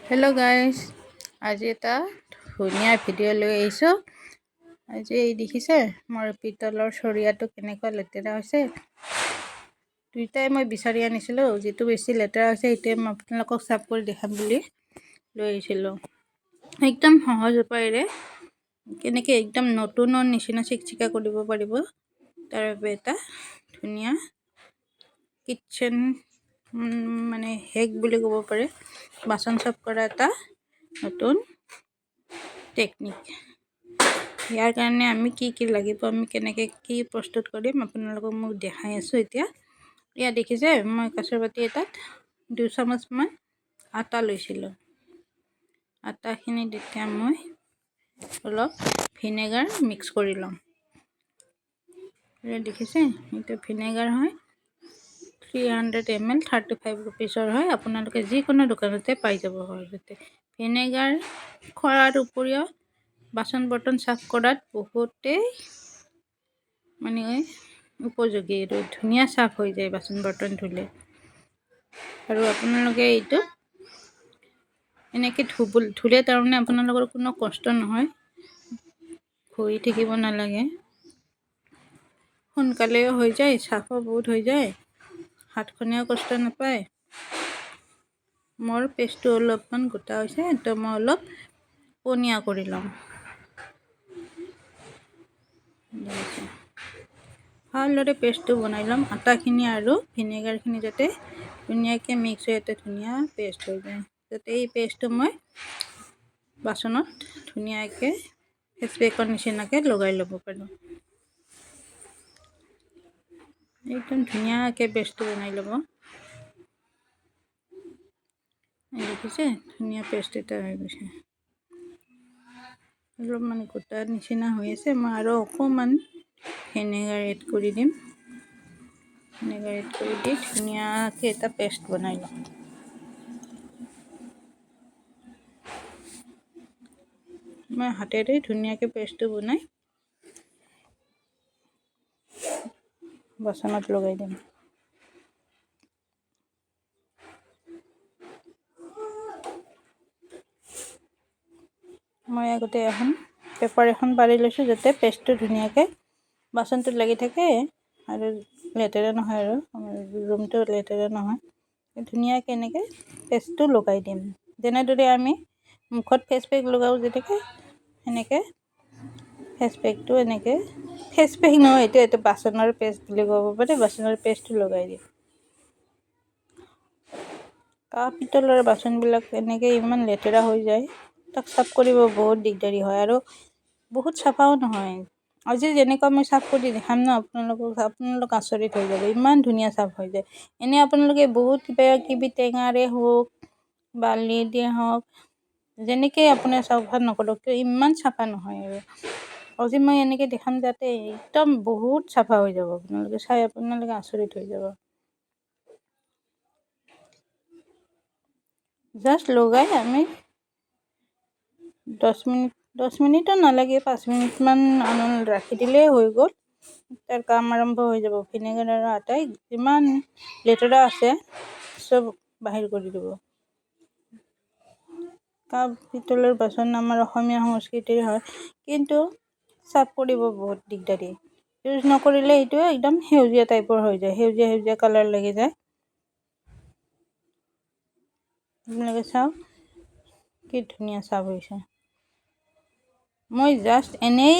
Hello' guys, আজি এটা ধুনীয়া ভিডিঅ' লৈ আহিছোঁ। আজি এই দেখিছে মোৰ পিতলৰ চৰিয়াটো কেনেকুৱা লেতেৰা হৈছে। দুইটাই মই বিচাৰি আনিছিলোঁ, যিটো বেছি লেতেৰা হৈছে সেইটোৱে মই আপোনালোকক চাফ কৰি দেখাম বুলি লৈ আহিছিলোঁ। একদম সহজ উপায়েৰে কেনেকৈ একদম নতুনৰ নিচিনা চিকচিকা কৰিব পাৰিব, তাৰ বাবে এটা ধুনীয়া কিটচেন মানে হেক বুলি ক'ব পাৰে, বাচন চাফ কৰা এটা নতুন টেকনিক। ইয়াৰ কাৰণে আমি কি লাগিব, আমি কেনেকৈ কি প্ৰস্তুত কৰিম আপোনালোকক মোক দেখাই আছোঁ। এতিয়া ইয়াত দেখিছে মই কাঁচৰ বাতি এটাত 2 চামুচমান আটা লৈছিলোঁ। আটাখিনিত এতিয়া মই অলপ ভিনেগাৰ মিক্স কৰি ল'ম। দেখিছে এইটো ভিনেগাৰ হয়, 300 ml 35 rupeesৰ হয়। আপোনালোকে যিকোনো দোকানতে পাই যাব সহজতে। ভিনেগাৰ খোৱাৰ উপৰিও বাচন বৰ্তন চাফ কৰাত বহুতেই মানে উপযোগী। এইটো ধুনীয়া চাফ হৈ যায় বাচন বৰ্তন ধুলে। আৰু আপোনালোকে এইটো এনেকৈ ধুলে তাৰমানে আপোনালোকৰ কোনো কষ্ট নহয়, ধুই থাকিব নালাগে, সোনকালেও হৈ যায়, চাফো বহুত হৈ যায়, হাতখনেও কষ্ট নাপায়। মোৰ পেষ্টটো অলপমান গোটা হৈছে, তো মই অলপ পনীয়া কৰি ল'ম। ভালদৰে পেষ্টটো বনাই ল'ম। আটাখিনি আৰু ভিনেগাৰখিনি যাতে ধুনীয়াকৈ মিক্স হৈ এটা ধুনীয়া পেষ্ট হৈ যায়, যাতে এই পেষ্টটো মই বাচনত ধুনীয়াকৈ ফেচপেকৰ নিচিনাকৈ লগাই ল'ব পাৰোঁ। একদম ধুনীয়াকৈ পেষ্টটো বনাই ল'ব। দেখিছে ধুনীয়া পেষ্ট এটা হৈ গৈছে। অলপমান গোটা নিচিনা হৈ আছে, মই আৰু অকণমান ভিনেগাৰ এড কৰি দিম। ভিনেগাৰ এড কৰি দি ধুনীয়াকৈ এটা পেষ্ট বনাই ল'ম। মই হাতেৰে ধুনীয়াকৈ পেষ্টটো বনাই বাচনত লগাই দিম। মই আগতে পেপাৰ এখন পাৰি লৈছোঁ, যাতে পেষ্টটো ধুনীয়াকৈ বাচনটোত লাগি থাকে আৰু লেতেৰা নহয়, আৰু আমাৰ ৰুমটো লেতেৰা নহয়। ধুনীয়াকৈ এনেকৈ পেষ্টটো লগাই দিম। যেনেদৰে আমি মুখত ফেচপেক লগাওঁ যেনেকৈ, সেনেকৈ ফেচপেকটো এনেকৈ ফেচপেক নহয়, এইটো বাচনৰ পেষ্ট বুলি ক'ব পাৰে। বাচনৰ পেষ্টটো লগাই দিম। কাঁহ পিতলৰ বাচনবিলাক এনেকৈ ইমান লেতেৰা হৈ যায়, তাক চাফ কৰিব বহুত দিগদাৰী হয় আৰু বহুত চাফাও নহয়। আজি যেনেকুৱা মই চাফ কৰি দেখাম ন, আপোনালোক আচৰিত হৈ যাব, ইমান ধুনীয়া চাফ হৈ যায়। এনেই আপোনালোকে বহুত কিবা কিবি টেঙাৰে হওক, বালি দিয়ে হওক, যেনেকৈ আপোনাৰ চাফা নকৰক কিয় ইমান চাফা নহয়। আৰু আজি মই এনেকৈ দেখাম যাতে একদম বহুত চাফা হৈ যাব, আপোনালোকে চাই আপোনালোকে আচৰিত হৈ যাব। জাষ্ট লগাই আমি 10 মিনিটো নালাগে, 5 মিনিটমান ৰাখি দিলেই হৈ গ'ল, তাৰ কাম আৰম্ভ হৈ যাব। ভিনেগাৰ আৰু আটাই যিমান লেতেৰা আছে চব বাহিৰ কৰি দিব। কাঁহ পিতলৰ বাচন আমাৰ অসমীয়া সংস্কৃতিৰ হয়, কিন্তু চাফ কৰিব বহুত দিগদাৰী। ইউজ নকৰিলে এইটো একদম সেউজীয়া টাইপৰ হৈ যায়, সেউজীয়া কালাৰ লাগি যায়। আপোনালোকে চাওক কি ধুনীয়া চাফ হৈছে। মই জাষ্ট এনেই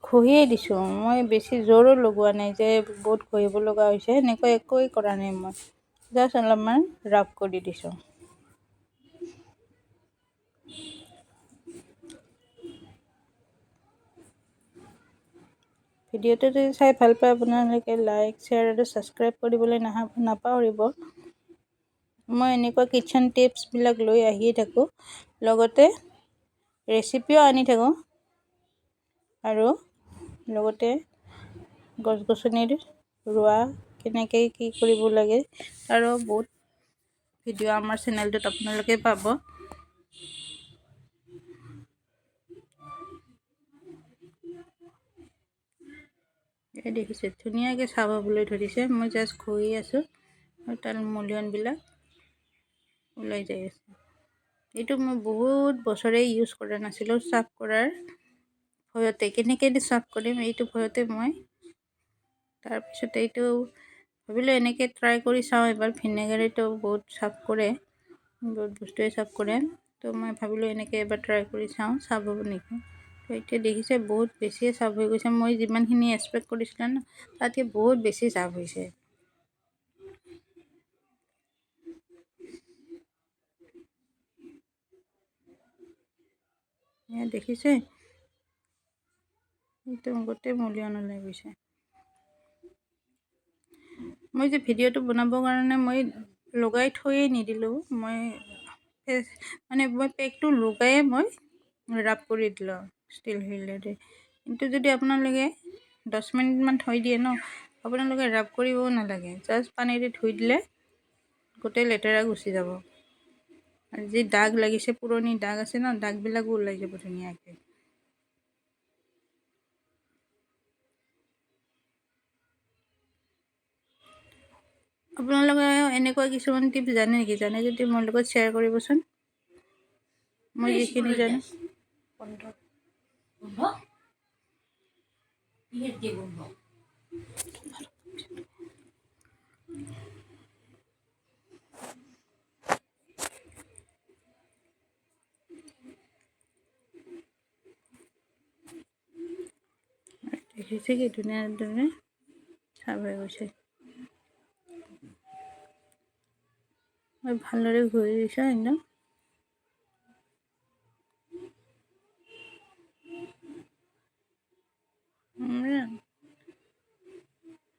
ঘঁহিয়ে দিছোঁ, মই বেছি জোৰো লগোৱা নাই যে বহুত ঘঁহিব লগা হৈছে, এনেকুৱা একোৱেই কৰা নাই। মই জাষ্ট অলপমান ৰাব কৰি দিছোঁ। ভিডিঅ'টো যদি চাই ভাল পায় আপোনালোকে লাইক, শ্বেয়াৰ আৰু ছাবস্ক্ৰাইব কৰিবলৈ নাপাহৰিব। মই এনেকুৱা কিটচেন টিপছবিলাক লৈ আহিয়ে থাকোঁ, লগতে ৰেচিপিও আনি থাকোঁ, আৰু লগতে গছ গছনিৰ ৰোৱা কেনেকৈ কি কৰিব লাগে আৰু বহুত ভিডিঅ' আমাৰ চেনেলটোত আপোনালোকে পাব। এই দেখিছে ধুনীয়াকৈ চাফ হ'বলৈ ধৰিছে। মই জাষ্ট ঘঁহি আছোঁ আৰু তাৰ মলিয়নবিলাক ওলাই যাই আছে। এইটো মই বহুত বছৰেই ইউজ কৰা নাছিলোঁ চাফ কৰাৰ ভয়তে। কেনেকৈ চাফ কৰিম এইটো ভয়তে মই তাৰপিছতে এইটো ভাবিলোঁ এনেকৈ ট্ৰাই কৰি চাওঁ এবাৰ। ভিনেগাৰেতো বহুত চাফ কৰে, বহুত বস্তুৱে চাফ কৰে, তো মই ভাবিলোঁ এনেকৈ এবাৰ ট্ৰাই কৰি চাওঁ চাফ হ'ব নেকি। তো এতিয়া দেখিছে বহুত বেছিয়ে চাফ হৈ গৈছে। মই যিমানখিনি এক্সপেক্ট কৰিছিলোঁ ন তাতকৈ বহুত বেছি চাফ হৈছে। দেখিছে একদম গোটেই মলিয়ন ওলাই গৈছে। মই যে ভিডিঅ'টো বনাবৰ কাৰণে মই লগাই থৈয়ে নিদিলোঁ, মই পেকটো লগায়ে মই ৰাব কৰি দিলোঁ ষ্টিল হিলেৰে। কিন্তু যদি আপোনালোকে 10 মিনিটমান থৈ দিয়ে ন, আপোনালোকে ৰাব কৰিবও নালাগে, জাষ্ট পানীৰে ধুই দিলে গোটেই লেতেৰা গুচি যাব। আৰু যি দাগ লাগিছে, পুৰণি দাগ আছে ন, দাগবিলাকো ওলাই যাব ধুনীয়াকৈ। আপোনালোকে এনেকুৱা কিছুমান টিপছ জানে নেকি? জানে যদি মোৰ লগত শ্বেয়াৰ কৰিবচোন। মই যিখিনি জানো। দেখিছে কি ধুনীয়া ধুনীয়া চাফ হৈ গৈছে। মই ভালদৰে ঘূৰি দিছোঁ একদম।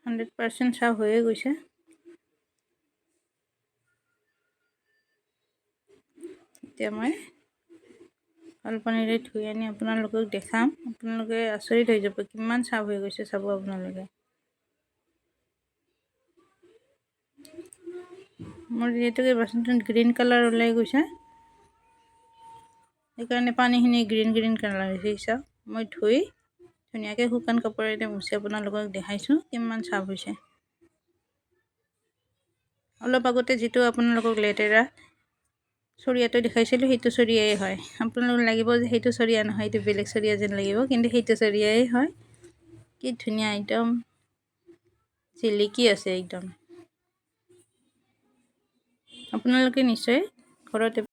100% চাফ হৈয়ে গৈছে। এতিয়া মই ভাল পানীৰে ধুই আনি আপোনালোকক দেখাম। আপোনালোকে আচৰিত হৈ যাব কিমান চাফ হৈ গৈছে, চাব আপোনালোকে। মোৰ যিহেতুকে বাচনটো গ্ৰীণ কালাৰ ওলাই গৈছে, সেইকাৰণে পানীখিনি গ্ৰীণ কালাৰ হৈছে। চাওক, মই ধুই ধুনীয়াকৈ শুকান কাপোৰেৰে মুচি আপোনালোকক দেখাইছোঁ কিমান চাফ হৈছে। অলপ আগতে যিটো আপোনালোকক লেতেৰা চৰিয়াটো দেখাইছিলোঁ, সেইটো চৰিয়াই হয়। আপোনালোকক লাগিব যে সেইটো চৰিয়া নহয়, এইটো বেলেগ চৰিয়া যেন লাগিব, কিন্তু সেইটো চৰিয়াই হয়। কি ধুনীয়া একদম জিলিকি আছে একদম। আপোনালোকে নিশ্চয় ঘৰতে